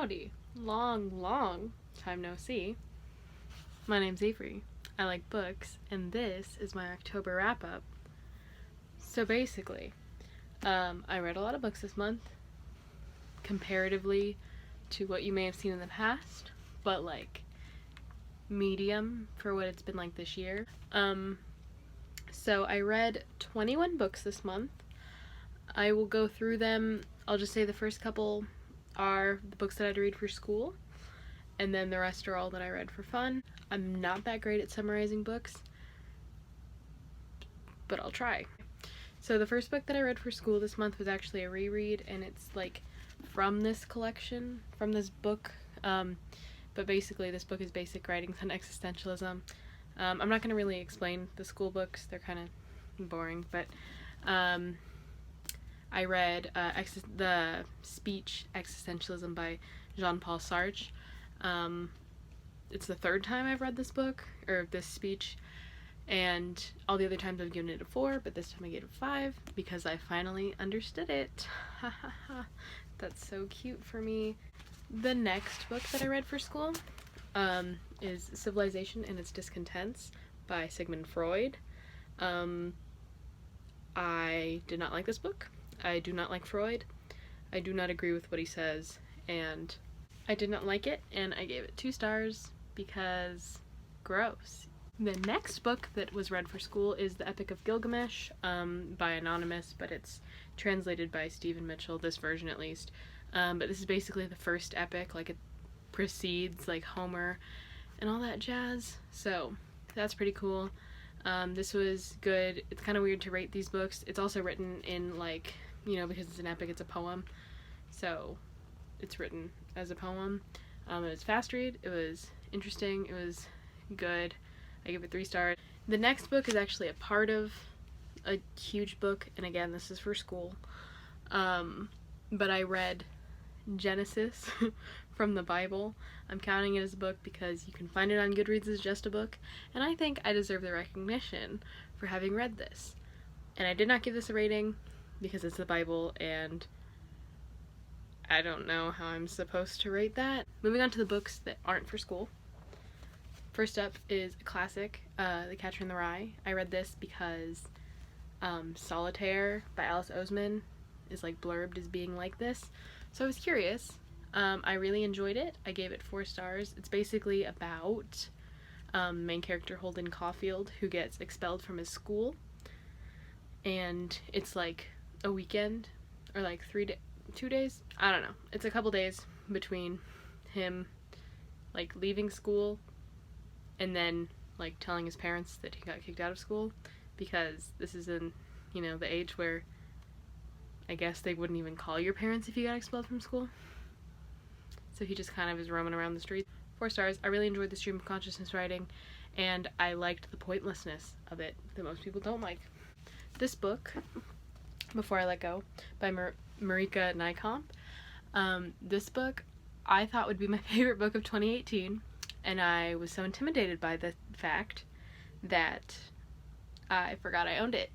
Howdy. Long time no see. My name's Avery. I like books, and this is my October wrap-up. So basically, I read a lot of books this month, comparatively to what you may have seen in the past, but like medium for what it's been like this year. So I read 21 books this month. I will go through them. I'll just say the first couple are the books that I had to read for school, and then the rest are all that I read for fun. I'm not that great at summarizing books, but I'll try. So the first book that I read for school this month was actually a reread, and it's like from this collection, from this book, but basically this book is Basic Writings on Existentialism. I'm not going to really explain the school books, they're kind of boring, but I read the speech Existentialism by Jean-Paul Sartre. It's the third time I've read this book, or this speech, and all the other times I've given it a 4, but this time I gave it a 5 because I finally understood it. That's so cute for me. The next book that I read for school is Civilization and Its Discontents by Sigmund Freud. I did not like this book. I do not like Freud. I do not agree with what he says, and I did not like it, and I gave it 2 stars because gross. The next book that was read for school is The Epic of Gilgamesh by Anonymous, but it's translated by Stephen Mitchell, this version at least. But this is basically the first epic, like it precedes like Homer and all that jazz, so that's pretty cool. This was good. It's kind of weird to rate these books. It's also written in like, you know, because it's an epic, it's a poem, so it's written as a poem. It was fast read, it was interesting, it was good. I give it 3 stars. The next book is actually a part of a huge book, and again, this is for school. But I read Genesis from the Bible. I'm counting it as a book because you can find it on Goodreads as just a book, and I think I deserve the recognition for having read this. And I did not give this a rating because it's the Bible, and I don't know how I'm supposed to rate that. Moving on to the books that aren't for school. First up is a classic, The Catcher in the Rye. I read this because Solitaire by Alice Oseman is like blurbed as being like this, so I was curious. I really enjoyed it. I gave it 4 stars. It's basically about main character Holden Caulfield, who gets expelled from his school, and it's like a weekend, or like 2 days? I don't know. It's a couple days between him like leaving school and then like telling his parents that he got kicked out of school, because this is in, you know, the age where I guess they wouldn't even call your parents if you got expelled from school. So he just kind of is roaming around the streets. 4 stars. I really enjoyed the stream of consciousness writing, and I liked the pointlessness of it that most people don't like. This book, Before I Let Go, by Marika Nykamp. This book I thought would be my favorite book of 2018, and I was so intimidated by the fact that I forgot I owned it.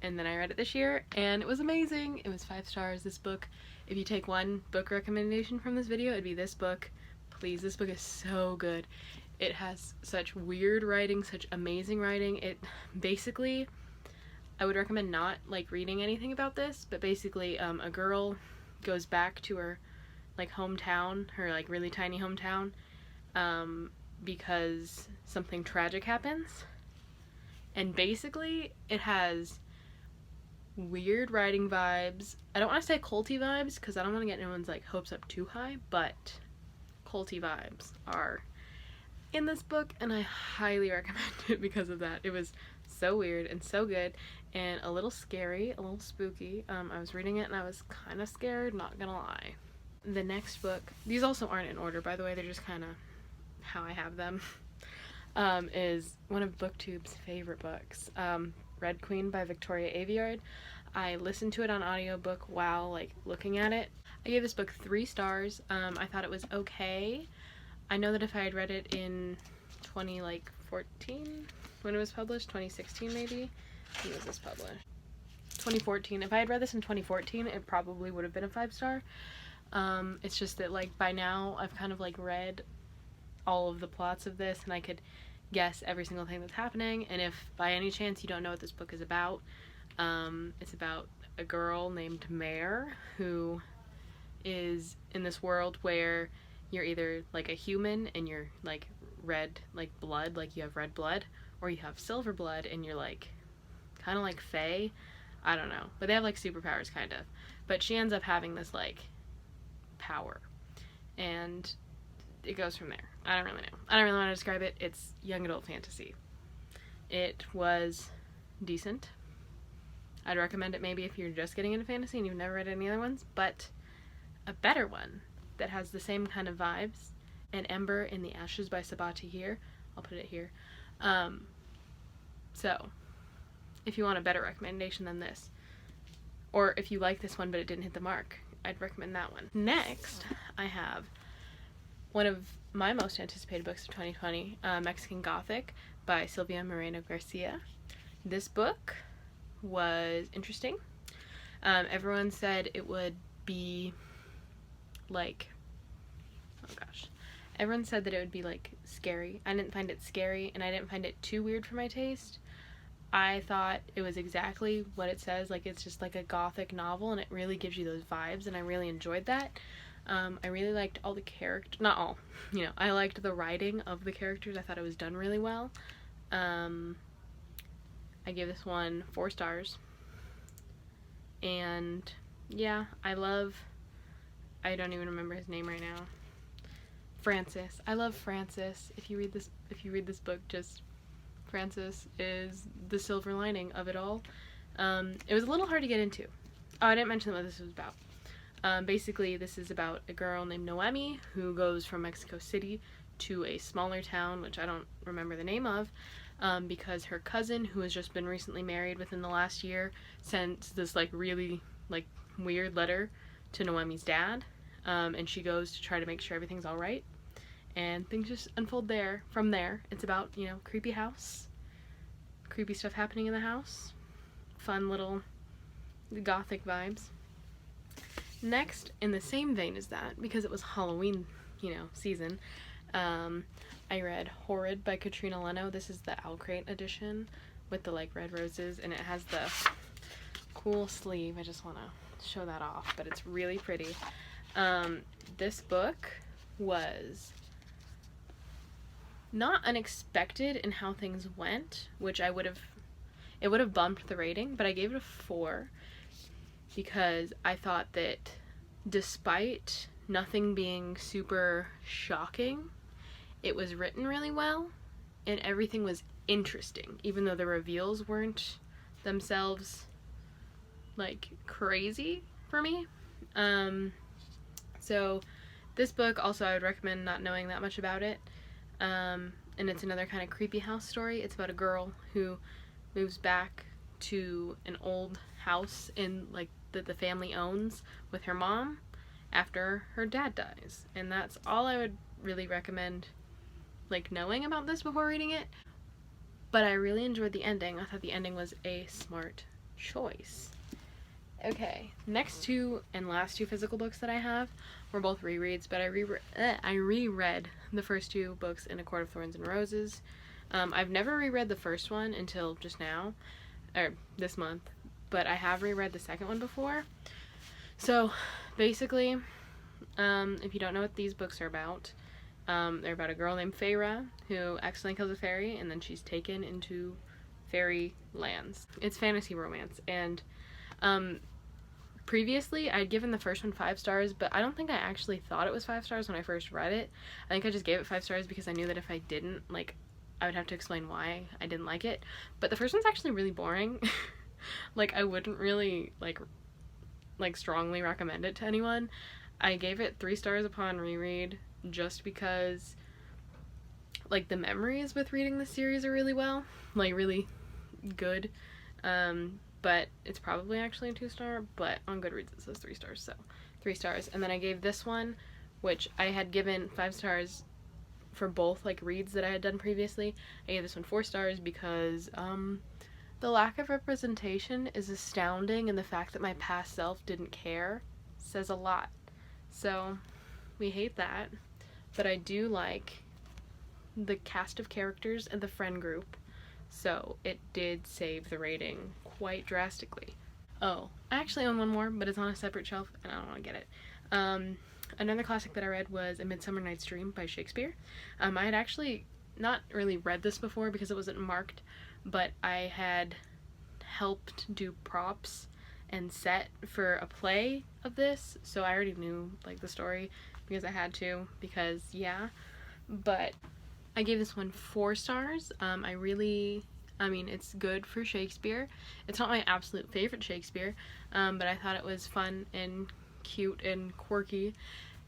And then I read it this year, and it was amazing. It was 5 stars. This book, if you take one book recommendation from this video, it'd be this book. Please, this book is so good. It has such weird writing, such amazing writing. It basically, I would recommend not like reading anything about this, but basically a girl goes back to her like hometown, her like really tiny hometown, because something tragic happens. And basically it has weird writing vibes. I don't want to say culty vibes because I don't want to get anyone's like hopes up too high, but culty vibes are in this book, and I highly recommend it because of that. It was so weird and so good, and a little scary, a little spooky. I was reading it and I was kind of scared, not gonna lie. The next book, these also aren't in order by the way, they're just kind of how I have them, is one of BookTube's favorite books, Red Queen by Victoria Aveyard. I listened to it on audiobook while like looking at it. I gave this book 3 stars. I thought it was okay. I know that if I had read it in 2014 when it was published, 2016 maybe. When was this published? 2014. If I had read this in 2014, it probably would have been a 5 star. It's just that, like, by now I've kind of, like, read all of the plots of this, and I could guess every single thing that's happening. And if by any chance you don't know what this book is about, it's about a girl named Mare who is in this world where you're either, like, a human and you're, like, red, like, blood, like, you have red blood, or you have silver blood and you're, like, kind of like fae. I don't know, but they have, like, superpowers, kind of. But she ends up having this, like, power, and it goes from there. I don't really know. I don't really want to describe it. It's young adult fantasy. It was decent. I'd recommend it maybe if you're just getting into fantasy and you've never read any other ones, but a better one that has the same kind of vibes, An Ember in the Ashes by Sabati here. I'll put it here. So, if you want a better recommendation than this, or if you like this one but it didn't hit the mark, I'd recommend that one. Next, I have one of my most anticipated books of 2020, Mexican Gothic by Silvia Moreno Garcia. This book was interesting. Everyone said it would be like, oh gosh, everyone said that it would be, like, scary. I didn't find it scary, and I didn't find it too weird for my taste. I thought it was exactly what it says. Like, it's just like a gothic novel, and it really gives you those vibes, and I really enjoyed that. I really liked all the characters, not all, I liked the writing of the characters. I thought it was done really well. I gave this one 4 stars, and yeah, I don't even remember his name right now. Francis. I love Francis. If you read this book, just Francis is the silver lining of it all. It was a little hard to get into. Oh, I didn't mention what this was about. Basically, this is about a girl named Noemi who goes from Mexico City to a smaller town, which I don't remember the name of, because her cousin, who has just been recently married within the last year, sent this, like, really, like, weird letter to Noemi's dad, and she goes to try to make sure everything's all right, and things just unfold from there. It's about, creepy house, creepy stuff happening in the house, fun little gothic vibes. Next, in the same vein as that, because it was Halloween, season, I read Horrid by Katrina Leno. This is the Owl Crate edition with the, like, red roses, and it has the cool sleeve. I just want to show that off, but it's really pretty. This book was not unexpected in how things went, which it would have bumped the rating, but I gave it a 4 because I thought that despite nothing being super shocking, it was written really well, and everything was interesting, even though the reveals weren't themselves, like, crazy for me. So this book also I would recommend not knowing that much about it. And it's another kind of creepy house story. It's about a girl who moves back to an old house that the family owns with her mom after her dad dies. And that's all I would really recommend, like, knowing about this before reading it. But I really enjoyed the ending. I thought the ending was a smart choice. Okay, next 2 and last 2 physical books that I have were both rereads, but I reread the first 2 books in A Court of Thorns and Roses. I've never reread the first one until just now, or this month, but I have reread the second one before. So, basically, if you don't know what these books are about, they're about a girl named Feyre who accidentally kills a fairy, and then she's taken into fairy lands. It's fantasy romance, and previously I'd given the first one 5 stars, but I don't think I actually thought it was 5 stars when I first read it. I think I just gave it 5 stars because I knew that if I didn't, like, I would have to explain why I didn't like it. But the first one's actually really boring. Like, I wouldn't really, like strongly recommend it to anyone. I gave it 3 stars upon reread just because, like, the memories with reading the series are really really good. But it's probably actually a 2-star, but on Goodreads it says 3 stars, so 3 stars. And then I gave this one, which I had given 5 stars for both, like, reads that I had done previously. I gave this one 4 stars because the lack of representation is astounding, and the fact that my past self didn't care says a lot. So we hate that, but I do like the cast of characters and the friend group, so it did save the rating quite drastically. Oh, I actually own one more, but it's on a separate shelf and I don't want to get it. Another classic that I read was A Midsummer Night's Dream by Shakespeare. I had actually not really read this before because it wasn't marked, but I had helped do props and set for a play of this, so I already knew like the story because I had to, because yeah. But I gave this one 4 stars. I mean, it's good for Shakespeare. It's not my absolute favorite Shakespeare, but I thought it was fun and cute and quirky.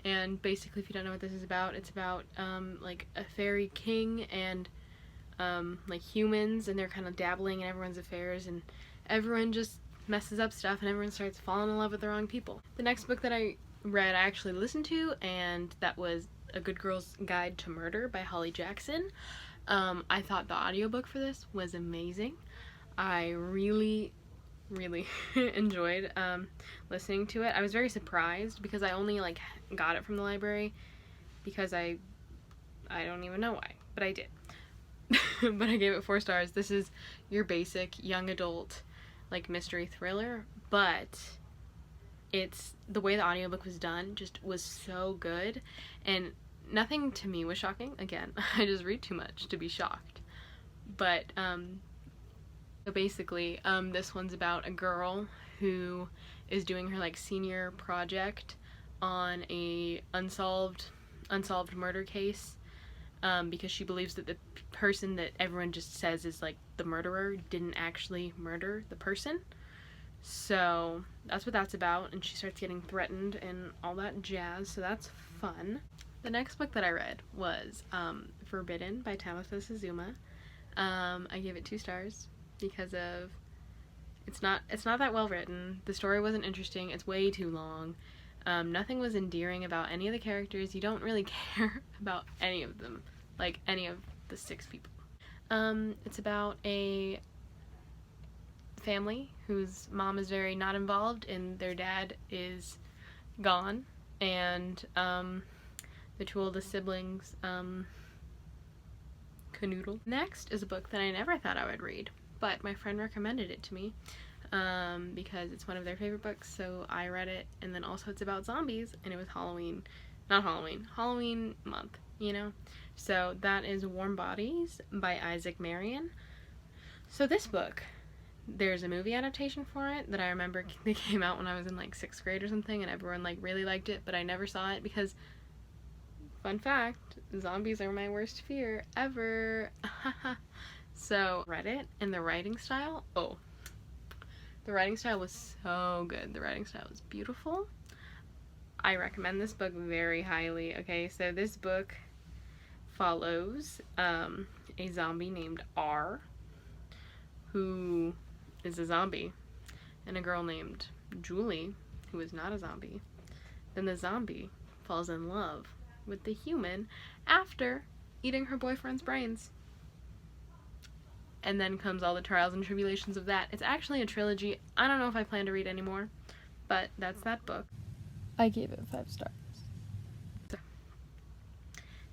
And basically, if you don't know what this is about, it's about like a fairy king and like humans, and they're kind of dabbling in everyone's affairs, and everyone just messes up stuff, and everyone starts falling in love with the wrong people. The next book that I read, I actually listened to, and that was A Good Girl's Guide to Murder by Holly Jackson. I thought the audiobook for this was amazing. I really enjoyed listening to it. I was very surprised because I only like got it from the library because I don't even know why, but I did. But I gave it 4 stars. This is your basic young adult like mystery thriller, but it's the way the audiobook was done just was so good, and nothing to me was shocking. Again, I just read too much to be shocked. But so basically, this one's about a girl who is doing her like senior project on a unsolved murder case, because she believes that the person that everyone just says is like the murderer didn't actually murder the person. So that's what that's about, and she starts getting threatened and all that jazz, so that's fun. The next book that I read was Forbidden by Tabitha Suzuma. I gave it 2 stars because of it's not that well written. The story wasn't interesting. It's way too long. Nothing was endearing about any of the characters. You don't really care about any of them, like any of the 6 people. It's about a family whose mom is very not involved and their dad is gone, and the 2 oldest siblings canoodle. Next is a book that I never thought I would read, but my friend recommended it to me because it's one of their favorite books, so I read it. And then also it's about zombies, and it was Halloween month, you know? So that is Warm Bodies by Isaac Marion. So this book, there's a movie adaptation for it that I remember they came out when I was in like 6th grade or something, and everyone like really liked it, but I never saw it because, fun fact, zombies are my worst fear ever. So read it, and the writing style, the writing style was so good. The writing style was beautiful. I recommend this book very highly. Okay, so this book follows a zombie named R, who is a zombie, and a girl named Julie, who is not a zombie. Then the zombie falls in love with the human after eating her boyfriend's brains. And then comes all the trials and tribulations of that. It's actually a trilogy. I don't know if I plan to read any more, but that's that book. I gave it 5 stars.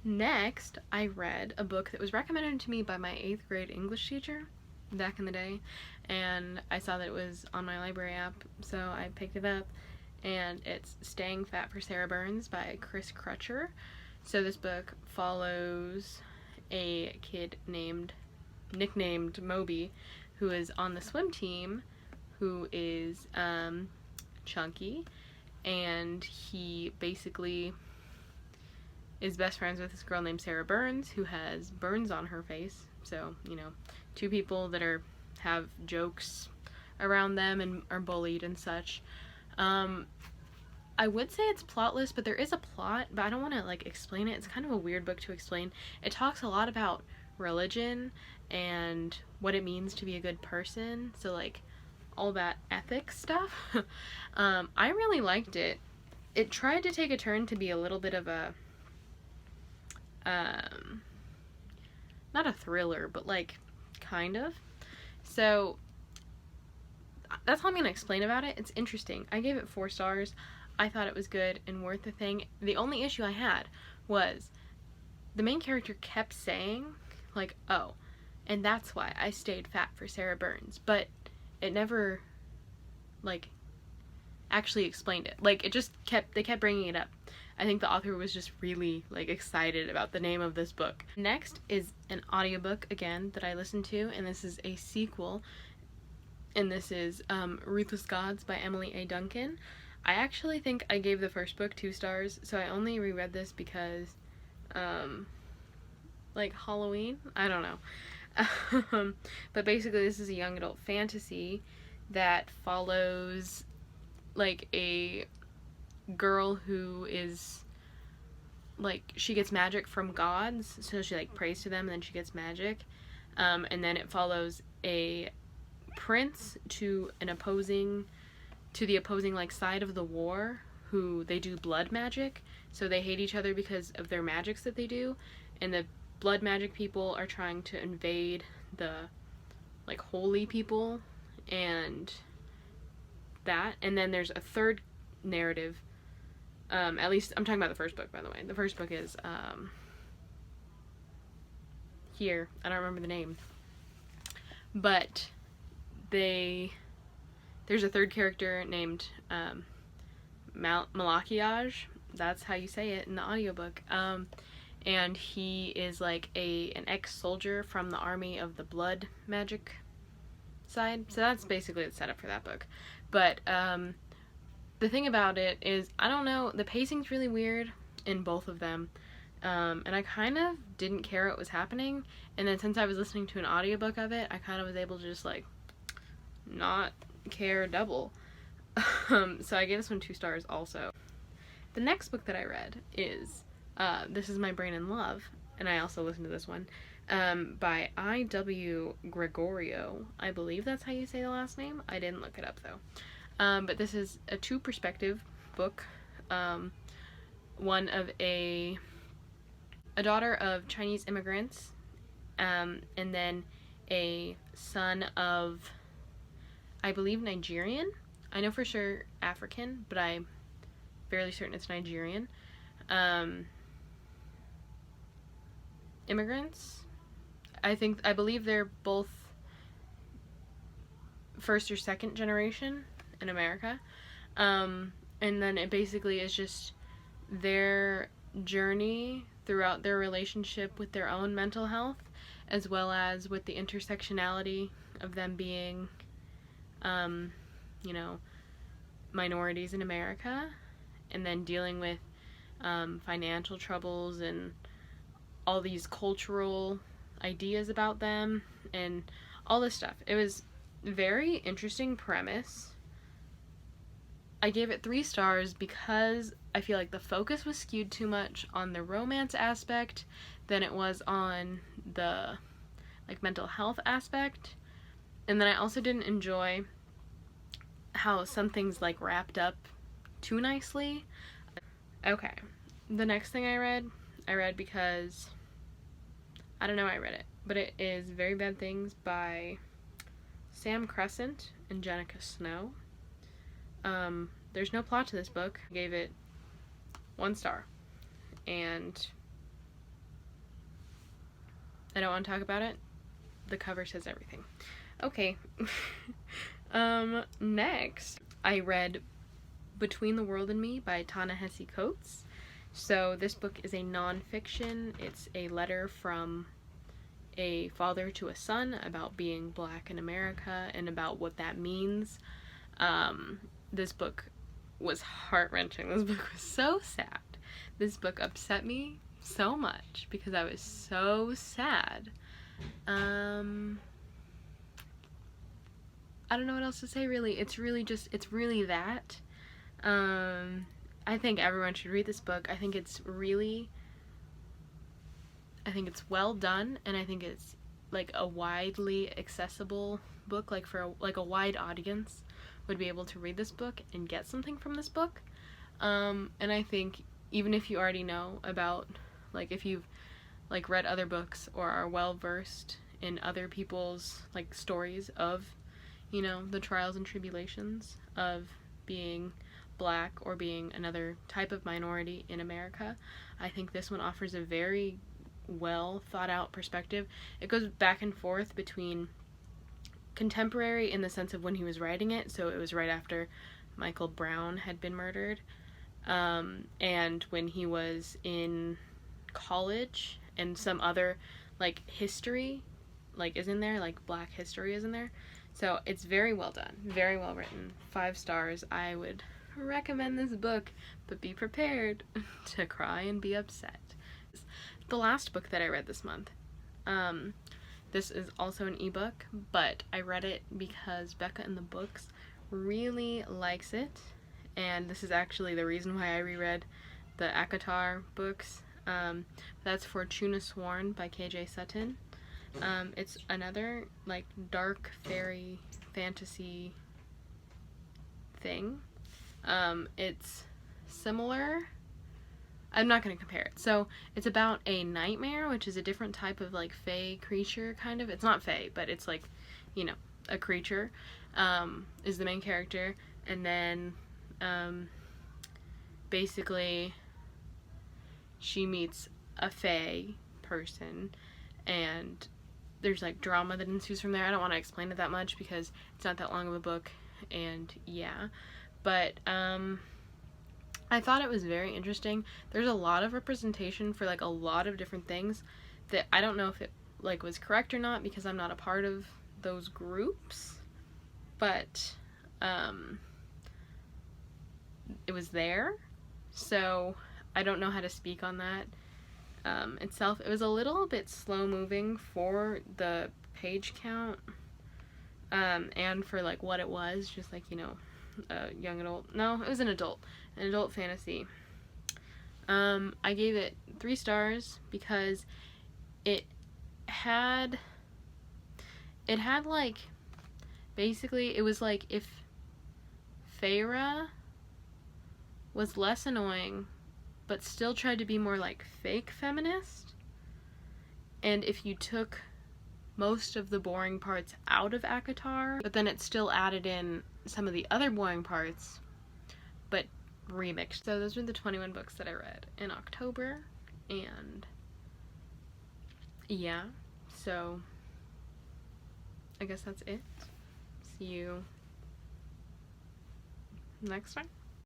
Next, I read a book that was recommended to me by my 8th grade English teacher back in the day, and I saw that it was on my library app, so I picked it up, and it's Staying Fat for Sarah Burns by Chris Crutcher. So this book follows a kid nicknamed Moby, who is on the swim team, who is chunky, and he basically is best friends with this girl named Sarah Burns, who has burns on her face. So, you know, 2 people that have jokes around them and are bullied and such. I would say it's plotless, but there is a plot, but I don't want to like explain it. It's kind of a weird book to explain. It talks a lot about religion and what it means to be a good person, so like all that ethics stuff. I really liked it. It tried to take a turn to be a little bit of a not a thriller, but like kind of. So that's all I'm gonna explain about it. It's interesting. I gave it 4 stars. I thought it was good and worth the thing. The only issue I had was the main character kept saying, like, oh, and that's why I stayed fat for Sarah Burns, but it never, like, actually explained it. Like, they kept bringing it up. I think the author was just really, like, excited about the name of this book. Next is an audiobook, again, that I listened to, and this is a sequel, and this is Ruthless Gods by Emily A. Duncan. I actually think I gave the first book 2 stars, so I only reread this because, like, Halloween? I don't know. But basically this is a young adult fantasy that follows, like, a girl who is, like, she gets magic from gods, so she, like, prays to them and then she gets magic, and then it follows a prince to the opposing, like, side of the war, who they do blood magic, so they hate each other because of their magics that they do, and the blood magic people are trying to invade the, like, holy people, and that. And then there's a third narrative, at least I'm talking about the first book, by the way. The first book is here, I don't remember the name, but there's a third character named Malachiage, that's how you say it in the audiobook, and he is, like, an ex-soldier from the army of the blood magic side, so that's basically the setup for that book. But the thing about it is, I don't know, the pacing's really weird in both of them, and I kind of didn't care what was happening, and then since I was listening to an audiobook of it, I kind of was able to just, like, not care double. So I gave this one 2 stars also. The next book that I read is This Is My Brain in Love, and I also listened to this one, by I.W. Gregorio. I believe that's how you say the last name. I didn't look it up though. But this is a 2-perspective book. One of a daughter of Chinese immigrants, and then a son of, I believe, Nigerian. I know for sure African, but I'm fairly certain it's Nigerian. Immigrants. I believe they're both first or second generation in America. And then it basically is just their journey throughout their relationship with their own mental health, as well as with the intersectionality of them being, you know, minorities in America, and then dealing with financial troubles and all these cultural ideas about them and all this stuff. It was very interesting premise. I gave it 3 stars because I feel like the focus was skewed too much on the romance aspect than it was on the, like, mental health aspect. And then I also didn't enjoy how some things, like, wrapped up too nicely. Okay, the next thing I read because, I don't know why I read it, but it is Very Bad Things by Sam Crescent and Jenica Snow. There's no plot to this book. I gave it 1 star, and I don't want to talk about it. The cover says everything. Okay. Next, I read Between the World and Me by Ta-Nehisi Coates. So this book is a non-fiction. It's a letter from a father to a son about being black in America and about what that means. This book was heart-wrenching. This book was so sad. This book upset me so much because I was so sad. I don't know what else to say, really. It's really that. I think everyone should read this book. I think it's well done, and I think it's, like, a widely accessible book, like, for a wide audience would be able to read this book and get something from this book. And I think even if you already know about, like, if you've, like, read other books or are well versed in other people's, like, stories of, you know, the trials and tribulations of being Black or being another type of minority in America. I think this one offers a very well thought out perspective. It goes back and forth between contemporary in the sense of when he was writing it, so it was right after Michael Brown had been murdered, and when he was in college, and some other like history like is in there, like Black history is in there. So it's very well done, very well written. 5 stars. I would recommend this book, but be prepared to cry and be upset. The last book that I read this month. This is also an ebook, but I read it because Becca in the Books really likes it, and this is actually the reason why I reread the ACOTAR books. That's Fortuna Sworn by KJ Sutton. It's another like dark fairy fantasy thing. It's similar. I'm not going to compare it. So it's about a nightmare, which is a different type of like fae creature kind of. It's not fae, but it's like, you know, a creature is the main character. And then basically she meets a fae person, and there's like drama that ensues from there. I don't want to explain it that much because it's not that long of a book, and yeah. But I thought it was very interesting. There's a lot of representation for like a lot of different things that I don't know if it like was correct or not because I'm not a part of those groups, but it was there, so I don't know how to speak on that itself. It was a little bit slow moving for the page count, and for like what it was, just like, you know, a young adult. No, it was an adult fantasy. I gave it 3 stars because it had like, basically it was like if Feyre was less annoying but still tried to be more like fake feminist, and if you took most of the boring parts out of ACOTAR, but then it still added in some of the other boring parts, but remixed. So those were the 21 books that I read in October, and yeah, so I guess that's it. See you next time.